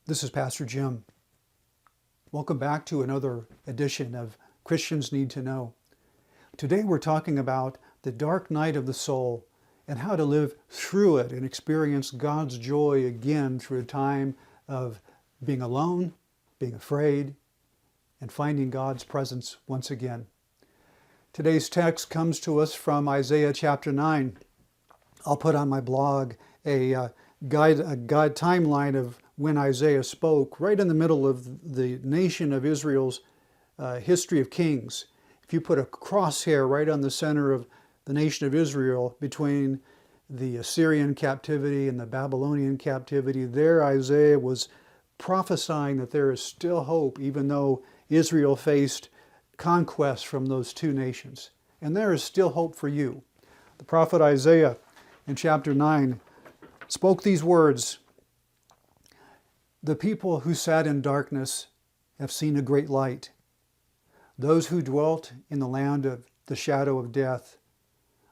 This is Pastor Jim. Welcome back to another edition of Christians Need to Know. Today we're talking about the dark night of the soul and how to live through it and experience God's joy again through a time of being alone, being afraid, and finding God's presence once again. Today's text comes to us from Isaiah chapter 9. I'll put on my blog a guide timeline of when Isaiah spoke, right in the middle of the nation of Israel's history of kings. If you put a crosshair right on the center of the nation of Israel between the Assyrian captivity and the Babylonian captivity, there Isaiah was prophesying that there is still hope, even though Israel faced conquest from those two nations. And there is still hope for you. The prophet Isaiah in chapter 9 spoke these words: "The people who sat in darkness have seen a great light. Those who dwelt in the land of the shadow of death,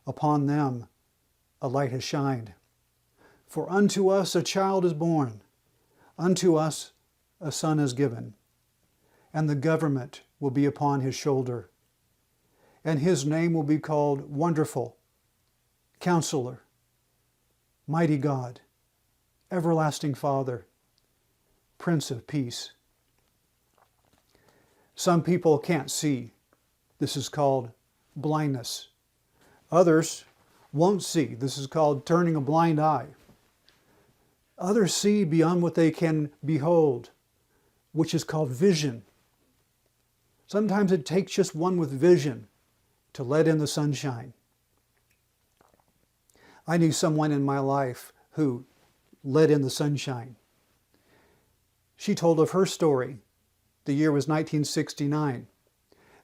upon them a light has shined. For unto us a child is born, unto us a son is given, and the government will be upon his shoulder. And his name will be called Wonderful, Counselor, Mighty God, Everlasting Father, Prince of Peace." Some people can't see. This is called blindness. Others won't see. This is called turning a blind eye. Others see beyond what they can behold, which is called vision. Sometimes it takes just one with vision to let in the sunshine. I knew someone in my life who let in the sunshine. She told of her story. The year was 1969.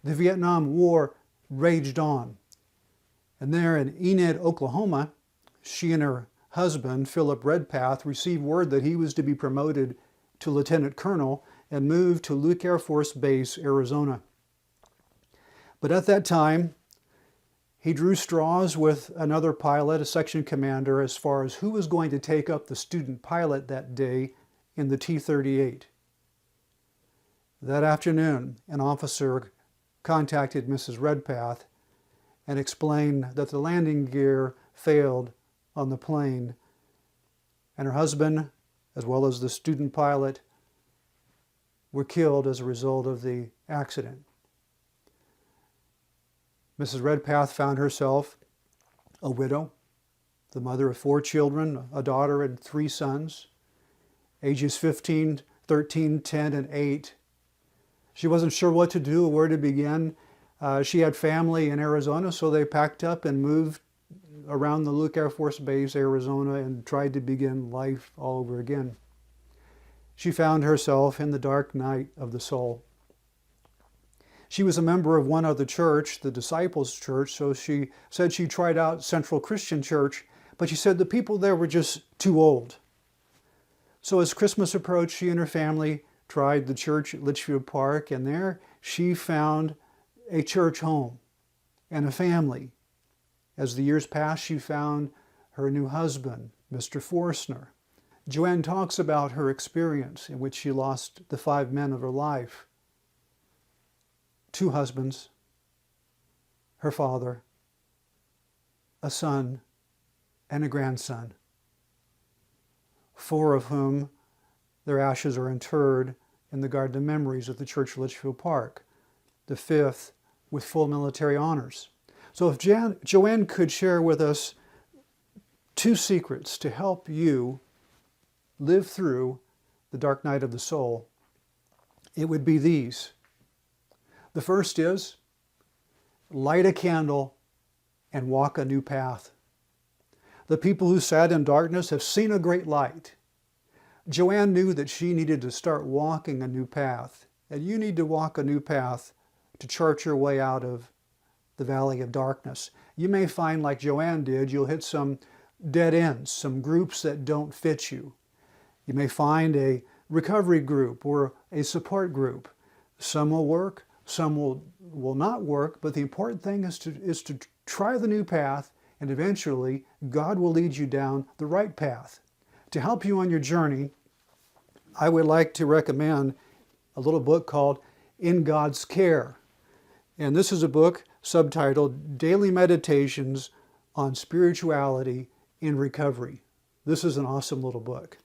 The Vietnam War raged on. And there in Enid, Oklahoma, she and her husband, Philip Redpath, received word that he was to be promoted to lieutenant colonel and moved to Luke Air Force Base, Arizona. But at that time, he drew straws with another pilot, a section commander, as far as who was going to take up the student pilot that day in the T-38. That afternoon, an officer contacted Mrs. Redpath and explained that the landing gear failed on the plane, and her husband, as well as the student pilot, were killed as a result of the accident. Mrs. Redpath found herself a widow, the mother of 4 children, a daughter and 3 sons, ages 15, 13, 10, and 8. She wasn't sure what to do or where to begin. She had family in Arizona, so they packed up and moved around the Luke Air Force Base, Arizona, and tried to begin life all over again. She found herself in the dark night of the soul. She was a member of one other church, the Disciples Church, so she said she tried out Central Christian Church, but she said the people there were just too old. So as Christmas approached, she and her family tried the church at Litchfield Park, and there she found a church home and a family. As the years passed, she found her new husband, Mr. Forstner. Joanne talks about her experience in which she lost the 5 men of her life. 2 husbands, her father, a son, and a grandson, 4 of whom their ashes are interred in the Garden of Memories at the Church of Litchfield Park, the 5th with full military honors. So if Joanne could share with us 2 secrets to help you live through the dark night of the soul, it would be these. The first is, light a candle and walk a new path. The people who sat in darkness have seen a great light. Joanne knew that she needed to start walking a new path, and you need to walk a new path to chart your way out of the valley of darkness. You may find, like Joanne did, you'll hit some dead ends, some groups that don't fit you. You may find a recovery group or a support group. Some will work, some will not work, but the important thing is to try the new path, and eventually God will lead you down the right path. To help you on your journey, I would like to recommend a little book called In God's Care. And this is a book subtitled Daily Meditations on Spirituality in Recovery. This is an awesome little book.